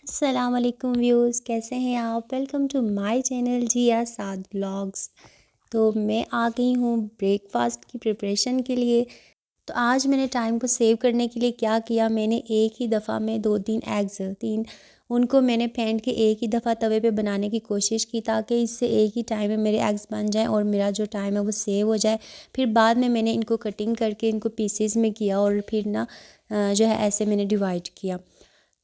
अस्सलाम वालेकुम व्यूज़, कैसे हैं आप? Welcome to my channel Jiya Saad blogs. तो मैं आ गई हूँ ब्रेकफास्ट की प्रिपरेशन के लिए। तो आज मैंने टाइम को सेव करने के लिए क्या किया, मैंने एक ही दफ़ा में 2-3 एग्स 3 उनको मैंने फेंट के एक ही दफ़ा तवे पे बनाने की कोशिश की, ताकि इससे एक ही टाइम में मेरे एग्स बन जाएँ और मेरा जो टाइम है वो सेव हो जाए। फिर बाद में मैंने इनको कटिंग करके इनको पीसेस में किया और फिर ना जो है ऐसे मैंने डिवाइड किया।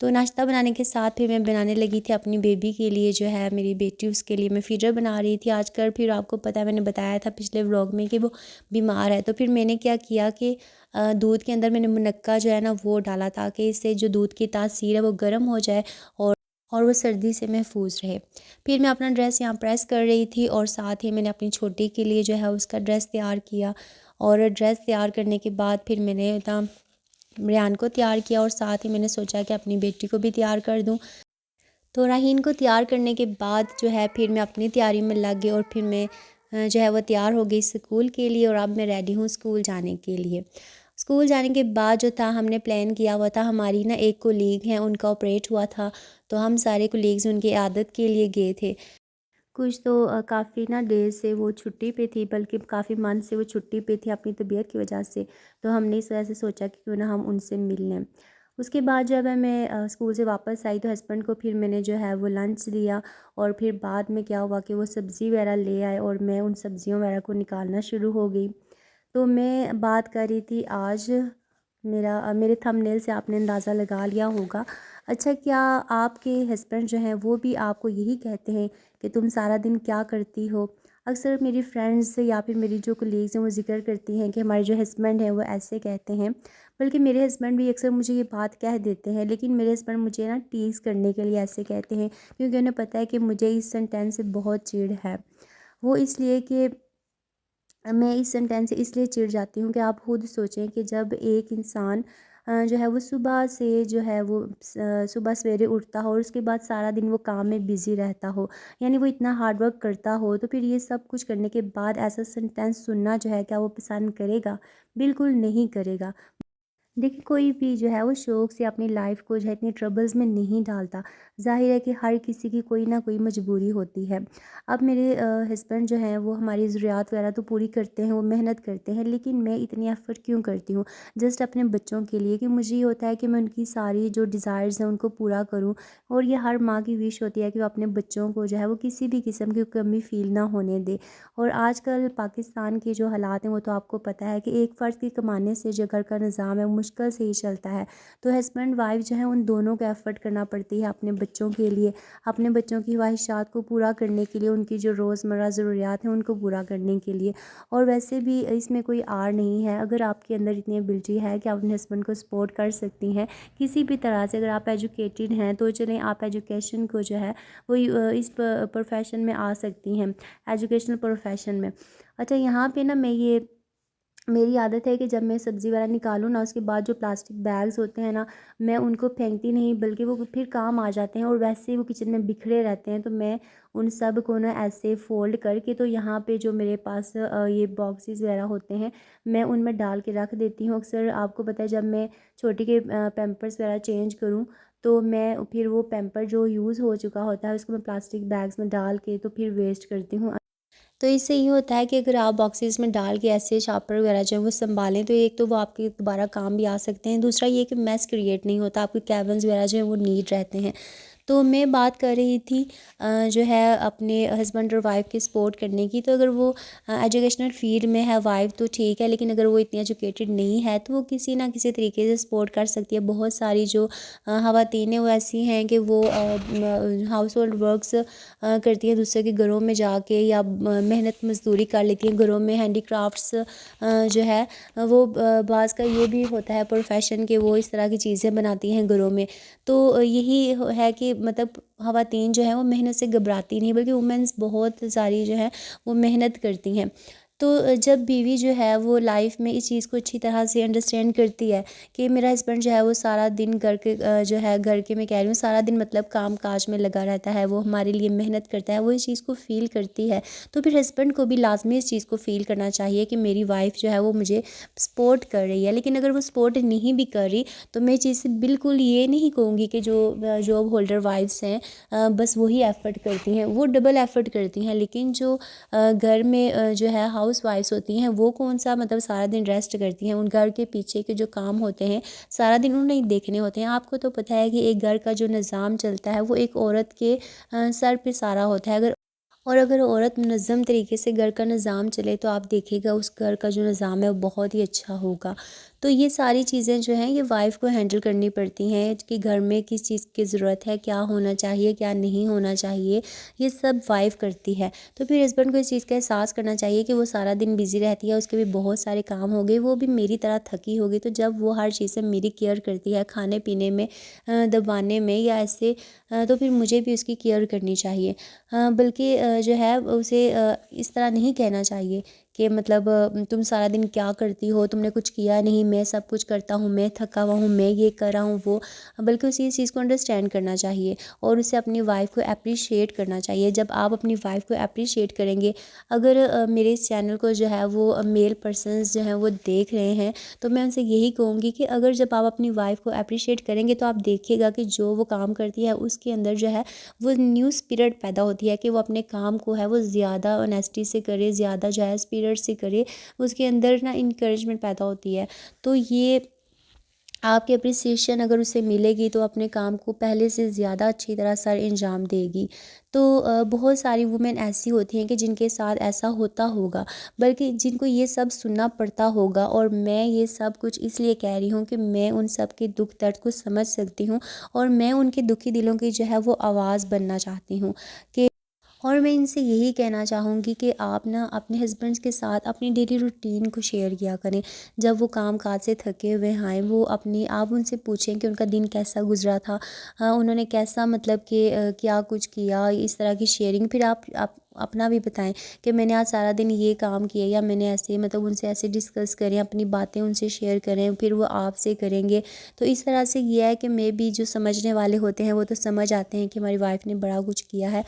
तो नाश्ता बनाने के साथ फिर मैं बनाने लगी थी अपनी बेबी के लिए, जो है मेरी बेटी, उसके लिए मैं फीडर बना रही थी आजकल। फिर आपको पता है, मैंने बताया था पिछले व्लॉग में कि वो बीमार है। तो फिर मैंने क्या किया कि दूध के अंदर मैंने मुनक्का जो है ना वो डाला, ताकि इससे जो दूध की तासीर है वो गर्म हो जाए और वो सर्दी से महफूज रहे। फिर मैं अपना ड्रेस यहाँ प्रेस कर रही थी और साथ ही मैंने अपनी छोटी के लिए जो है उसका ड्रेस तैयार किया। और ड्रेस तैयार करने के बाद फिर मैंने ना रेहान को तैयार किया और साथ ही मैंने सोचा कि अपनी बेटी को भी तैयार कर दूं। तो राहीन को तैयार करने के बाद जो है फिर मैं अपनी तैयारी में लग गई और फिर मैं जो है वो तैयार हो गई स्कूल के लिए। और अब मैं रेडी हूँ स्कूल जाने के लिए। स्कूल जाने के बाद जो था हमने प्लान किया हुआ था, हमारी ना एक कोलीग है, उनका ऑपरेट हुआ था। तो हम सारे कोलीग्स उनकी आदत के लिए गए थे। कुछ तो काफ़ी ना डेज़ से वो छुट्टी पे थी, बल्कि काफ़ी मंथ से वो छुट्टी पे थी अपनी तबीयत की वजह से। तो हमने इस वजह से सोचा कि क्यों ना हम उनसे मिल लें। उसके बाद जब है मैं स्कूल से वापस आई तो हस्बैंड को फिर मैंने जो है वो लंच दिया। और फिर बाद में क्या हुआ कि वो सब्ज़ी वगैरह ले आए और मैं उन सब्ज़ियों वगैरह को निकालना शुरू हो गई। तो मैं बात कर रही थी आज, मेरे थंबनेल से आपने अंदाज़ा लगा लिया होगा। अच्छा, क्या आपके हस्बैंड जो हैं वो भी आपको यही कहते हैं कि तुम सारा दिन क्या करती हो? अक्सर मेरी फ्रेंड्स या फिर मेरी जो कलीग्स हैं वो ज़िक्र करती हैं कि हमारे जो हस्बैंड हैं वो ऐसे कहते हैं। बल्कि मेरे हस्बैंड भी अक्सर मुझे ये बात कह देते हैं, लेकिन मेरे हस्बैंड मुझे ना टीज़ करने के लिए ऐसे कहते हैं, क्योंकि उन्हें पता है कि मुझे इस सेंटेंस से बहुत चिढ़ है। वो इसलिए कि मैं इस सेंटेंस से इसलिए चिढ़ जाती हूँ कि आप खुद सोचें कि जब एक इंसान जो है वो सुबह से जो है वो सुबह सवेरे उठता हो और उसके बाद सारा दिन वो काम में बिज़ी रहता हो, यानी वो इतना हार्ड वर्क करता हो, तो फिर ये सब कुछ करने के बाद ऐसा सेंटेंस सुनना जो है, क्या वो पसंद करेगा? बिल्कुल नहीं करेगा। देखिए, कोई भी जो है वो शौक़ से अपनी लाइफ को जो है इतनी ट्रबल्स में नहीं डालता। ज़ाहिर है कि हर किसी की कोई ना कोई मजबूरी होती है। अब मेरे हस्बैंड जो हैं वो हमारी ज़रूरियात वगैरह तो पूरी करते हैं, वो मेहनत करते हैं, लेकिन मैं इतनी एफ़र्ट क्यों करती हूँ? जस्ट अपने बच्चों के लिए, कि मुझे ये होता है कि मैं उनकी सारी जो डिज़ायर्स हैं उनको पूरा करूँ। और ये हर माँ की विश होती है कि वो अपने बच्चों को जो है वो किसी भी किस्म की कमी फ़ील ना होने दे। और आजकल पाकिस्तान के जो हालात हैं वो तो आपको पता है कि एक फ़र्द के कमाने से जो घर का निज़ाम है वो मुश्किल से ही चलता है। तो हस्बैंड वाइफ़ जो है उन दोनों को एफ़र्ट करना पड़ती है अपने बच्चों के लिए, अपने बच्चों की ख्वाहिशात को पूरा करने के लिए, उनकी जो रोज़मर्रा ज़रूरियात हैं उनको पूरा करने के लिए। और वैसे भी इसमें कोई आर नहीं है, अगर आपके अंदर इतनी एबिलिटी है कि आप अपने हस्बैंड को सपोर्ट कर सकती हैं किसी भी तरह से। अगर आप एजुकेटेड हैं तो चलें, आप एजुकेशन को जो है वो इस प्रोफेशन में आ सकती हैं, एजुकेशनल प्रोफेशन में। अच्छा, यहाँ पे ना मैं ये मेरी आदत है कि जब मैं सब्ज़ी वगैरह निकालूँ ना, उसके बाद जो प्लास्टिक बैग्स होते हैं ना, मैं उनको फेंकती नहीं, बल्कि वो फिर काम आ जाते हैं और वैसे ही वो किचन में बिखरे रहते हैं। तो मैं उन सब को ना ऐसे फ़ोल्ड करके, तो यहाँ पे जो मेरे पास ये बॉक्सेस वगैरह होते हैं, मैं उनमें डाल के रख देती हूँ। अक्सर आपको पता है, जब मैं छोटी के पैम्पर्स वगैरह चेंज करूँ तो मैं फिर वो पैम्पर जो यूज़ हो चुका होता है उसको मैं प्लास्टिक बैग्स में डाल के तो फिर वेस्ट करती हूँ। तो इससे ये होता है कि अगर आप बॉक्सेस में डाल के ऐसे शार्पनर वगैरह जो है वो सँभालें, तो एक तो वो आपके दोबारा काम भी आ सकते हैं, दूसरा ये कि मेस क्रिएट नहीं होता, आपके केबिन्स वगैरह जो है वो नीट रहते हैं। तो मैं बात कर रही थी जो है अपने हस्बैंड और वाइफ़ की सपोर्ट करने की। तो अगर वो एजुकेशनल फ़ील्ड में है वाइफ़ तो ठीक है, लेकिन अगर वो इतनी एजुकेटेड नहीं है तो वो किसी ना किसी तरीके से सपोर्ट कर सकती है। बहुत सारी जो ख़वातीन हैं वो ऐसी हैं कि वो हाउस होल्ड वर्क्स करती हैं दूसरे के घरों में जाके, या मेहनत मज़दूरी कर लेती हैं घरों में, हैंडीक्राफ्ट्स जो है वो बाज़ का ये भी होता है प्रोफेशन कि वो इस तरह की चीज़ें बनाती हैं घरों में। तो यही है कि मतलब ख़वातीन जो हैं वो मेहनत से घबराती नहीं, बल्कि वुमेन्स बहुत सारी जो हैं वो मेहनत करती हैं। तो जब बीवी जो है वो लाइफ में इस चीज़ को अच्छी तरह से अंडरस्टैंड करती है कि मेरा हस्बैंड जो है वो सारा दिन घर के जो है घर के मैं कह रही हूँ सारा दिन मतलब काम काज में लगा रहता है, वो हमारे लिए मेहनत करता है, वो इस चीज़ को फ़ील करती है, तो फिर हस्बैंड को भी लाजमी इस चीज़ को फ़ील करना चाहिए कि मेरी वाइफ जो है वो मुझे सपोर्ट कर रही है। लेकिन अगर वो सपोर्ट नहीं भी कर रही तो मैं इस चीज़ से बिल्कुल ये नहीं कहूँगी कि जो जॉब होल्डर वाइफ्स हैं बस वही एफ़र्ट करती हैं, वो डबल एफ़र्ट करती हैं। लेकिन जो घर में जो है हाउस वाइफ्स होती हैं वो कौन सा मतलब सारा दिन रेस्ट करती हैं, उन घर के पीछे के जो काम होते हैं सारा दिन उन्हें देखने होते हैं। आपको तो पता है कि एक घर का जो निज़ाम चलता है वो एक औरत के सर पे सारा होता है। अगर औरत मुनज़्ज़म तरीके से घर का निज़ाम चले तो आप देखिएगा उस घर का जो निज़ाम है वो बहुत ही अच्छा होगा। तो ये सारी चीज़ें जो हैं ये वाइफ़ को हैंडल करनी पड़ती हैं कि घर में किस चीज़ की ज़रूरत है, क्या होना चाहिए, क्या नहीं होना चाहिए, ये सब वाइफ़ करती है। तो फिर हस्बैंड को इस चीज़ का एहसास करना चाहिए कि वो सारा दिन बिज़ी रहती है, उसके भी बहुत सारे काम हो गए, वो भी मेरी तरह थकी होगी। तो जब वो हर चीज़ से मेरी केयर करती है, खाने-पीने में दबाने में या ऐसे तो फिर मुझे भी उसकी केयर करनी चाहिए। बल्कि जो है उसे इस तरह नहीं कहना चाहिए कि मतलब तुम सारा दिन क्या करती हो, तुमने कुछ किया नहीं, मैं सब कुछ करता हूँ, मैं थका हुआ हूँ, मैं ये कर रहा हूँ वो। बल्कि उसे इस चीज़ को अंडरस्टैंड करना चाहिए और उसे अपनी वाइफ़ को एप्रिशिएट करना चाहिए। जब आप अपनी वाइफ़ को एप्रिशिएट करेंगे, अगर मेरे इस चैनल को जो है वो मेल पर्सन्स जो हैं वो देख रहे हैं तो मैं उनसे यही कहूँगी कि अगर जब आप अपनी वाइफ़ को एप्रिशिएट करेंगे तो आप देखिएगा कि जो वो काम करती है उसके अंदर जो है वो न्यू स्पिरिट पैदा होती है कि वो अपने काम को है वो ज़्यादा ऑनेस्टी से करे, ज़्यादा जो है स्पिरिट से करे, उसके अंदर ना इंकरेजमेंट पैदा होती है। तो ये आपकी एप्रिसिएशन अगर उसे मिलेगी तो अपने काम को पहले से ज़्यादा अच्छी तरह सर अंजाम देगी। तो बहुत सारी वुमेन ऐसी होती हैं कि जिनके साथ ऐसा होता होगा, बल्कि जिनको ये सब सुनना पड़ता होगा। और मैं ये सब कुछ इसलिए कह रही हूँ कि मैं उन सब के दुख दर्द को समझ सकती हूँ और मैं उनके दुखी दिलों की जो है वो आवाज़ बनना चाहती हूँ कि और मैं इनसे यही कहना चाहूँगी कि आप ना अपने हस्बैंड्स के साथ अपनी डेली रूटीन को शेयर किया करें। जब वो काम काज से थके हुए आएँ वो अपनी आप उनसे पूछें कि उनका दिन कैसा गुज़रा था, उन्होंने कैसा मतलब कि क्या कुछ किया, इस तरह की शेयरिंग। फिर आप अपना भी बताएं कि मैंने आज सारा दिन ये काम किया या मैंने ऐसे मतलब उनसे ऐसे डिस्कस करें, अपनी बातें उनसे शेयर करें, फिर वो आपसे करेंगे। तो इस तरह से ये है कि मे बी जो समझने वाले होते हैं वो तो समझ आते हैं कि हमारी वाइफ़ ने बड़ा कुछ किया है।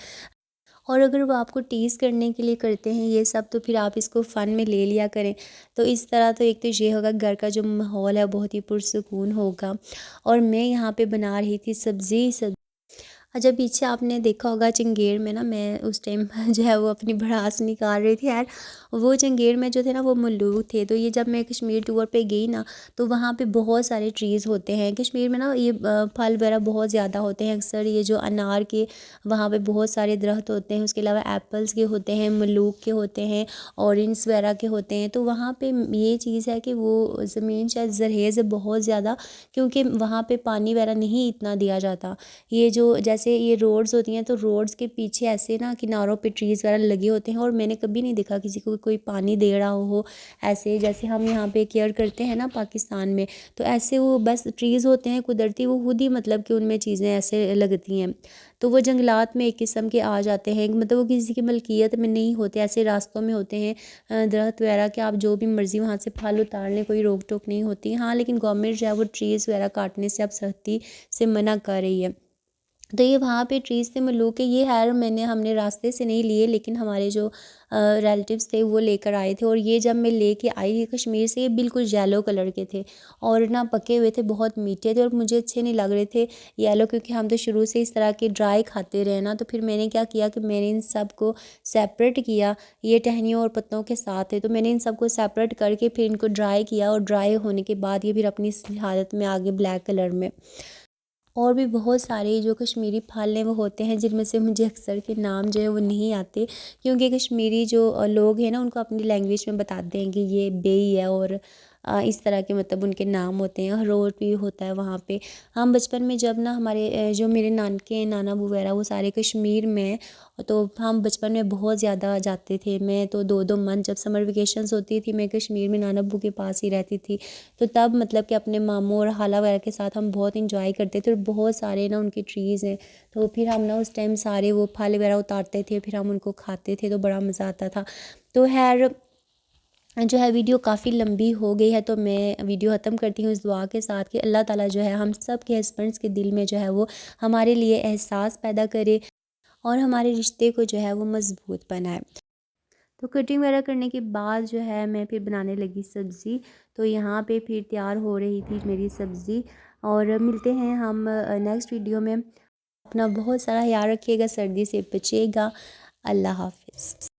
और अगर वो आपको टीज़ करने के लिए करते हैं ये सब तो फिर आप इसको फ़न में ले लिया करें। तो इस तरह तो एक तो ये होगा घर का जो माहौल है बहुत ही पुरसुकून होगा। और मैं यहाँ पे बना रही थी सब्ज़ी। अच्छा, पीछे आपने देखा होगा चंगेड़ में ना मैं उस टाइम जो है वो अपनी भड़ास निकाल रही थी यार। वो चंगेड़ में जो थे ना वो मल्लूक थे। तो ये जब मैं कश्मीर टूर पे गई ना तो वहाँ पे बहुत सारे ट्रीज़ होते हैं कश्मीर में ना, ये फल वगैरह बहुत ज़्यादा होते हैं। अक्सर ये जो अनार के वहाँ पे बहुत सारे दरख्त होते हैं, उसके अलावा एप्पल्स के होते हैं, मल्लूक के होते हैं, ऑरेंज वगैरह के होते हैं। तो वहाँ पे ये चीज़ है कि वो ज़मीन शायद ज़रहेज़ है बहुत ज़्यादा, क्योंकि वहाँ पे पानी वगैरह नहीं इतना दिया जाता। ये जो जैसे ये रोड्स होती हैं तो रोड्स के पीछे ऐसे ना किनारों पे ट्रीज़ वगैरह लगे होते हैं और मैंने कभी नहीं देखा किसी को कोई पानी दे रहा हो ऐसे जैसे हम यहाँ पे केयर करते हैं ना पाकिस्तान में। तो ऐसे वो बस ट्रीज़ होते हैं कुदरती, वो खुद ही मतलब कि उनमें चीज़ें ऐसे लगती हैं। तो वो जंगलात में एक किस्म के आ जाते हैं, मतलब वो किसी की मलकियत में नहीं होते, ऐसे रास्तों में होते हैं दरख्त वगैरह कि आप जो भी मर्ज़ी वहाँ से फल उतार लें, कोई रोक टोक नहीं होती। हाँ, लेकिन गवर्नमेंट जो है वो ट्रीज़ वगैरह काटने से अब सख्ती से मना कर रही है। तो ये वहाँ पे ट्रीज़ थे मल्लू के, ये हैर हमने रास्ते से नहीं लिए लेकिन हमारे जो रिलेटिव्स थे वो लेकर आए थे। और ये जब मैं लेके आई कश्मीर से, ये बिल्कुल येलो कलर के थे और ना पके हुए थे, बहुत मीठे थे और मुझे अच्छे नहीं लग रहे थे येलो, क्योंकि हम तो शुरू से इस तरह के ड्राई खाते रहे ना। तो फिर मैंने क्या किया कि मैंने इन सब को सेपरेट किया, ये टहनियों और पत्तों के साथ है तो मैंने इन सबको सेपरेट करके फिर इनको ड्राई किया और ड्राई होने के बाद ये फिर अपनी इस हालत में आ गए ब्लैक कलर में। और भी बहुत सारे जो कश्मीरी फल हैं वो होते हैं जिनमें से मुझे अक्सर के नाम जो है वो नहीं आते, क्योंकि कश्मीरी जो लोग हैं ना उनको अपनी लैंग्वेज में बताते हैं कि ये बेई है और इस तरह के मतलब उनके नाम होते हैं। हरोट भी होता है वहाँ पे। हम बचपन में जब ना हमारे जो मेरे नानके नाना वगैरह वो सारे कश्मीर में हैं, तो हम बचपन में बहुत ज़्यादा जाते थे। मैं तो 2-2 मंथ जब समर वेकेशंस होती थी मैं कश्मीर में नाना अब्बू के पास ही रहती थी। तो तब मतलब कि अपने मामू और खाला वगैरह के साथ हम बहुत इंजॉय करते थे और बहुत सारे ना उनके ट्रीज़ हैं। तो फिर हम ना उस टाइम सारे वो फल वगैरह उतारते थे, फिर हम उनको खाते थे तो बड़ा मज़ा आता था। तो खैर जो है वीडियो काफ़ी लंबी हो गई है, तो मैं वीडियो ख़त्म करती हूँ इस दुआ के साथ कि अल्लाह ताला जो है हम सब के हस्बैंड्स के दिल में जो है वो हमारे लिए एहसास पैदा करे और हमारे रिश्ते को जो है वो मज़बूत बनाए। तो कटिंग वगैरह करने के बाद जो है मैं फिर बनाने लगी सब्ज़ी। तो यहाँ पे फिर तैयार हो रही थी मेरी सब्ज़ी। और मिलते हैं हम नेक्स्ट वीडियो में। अपना बहुत सारा ख्याल रखिएगा, सर्दी से बचिएगा। अल्लाह हाफ़िज़।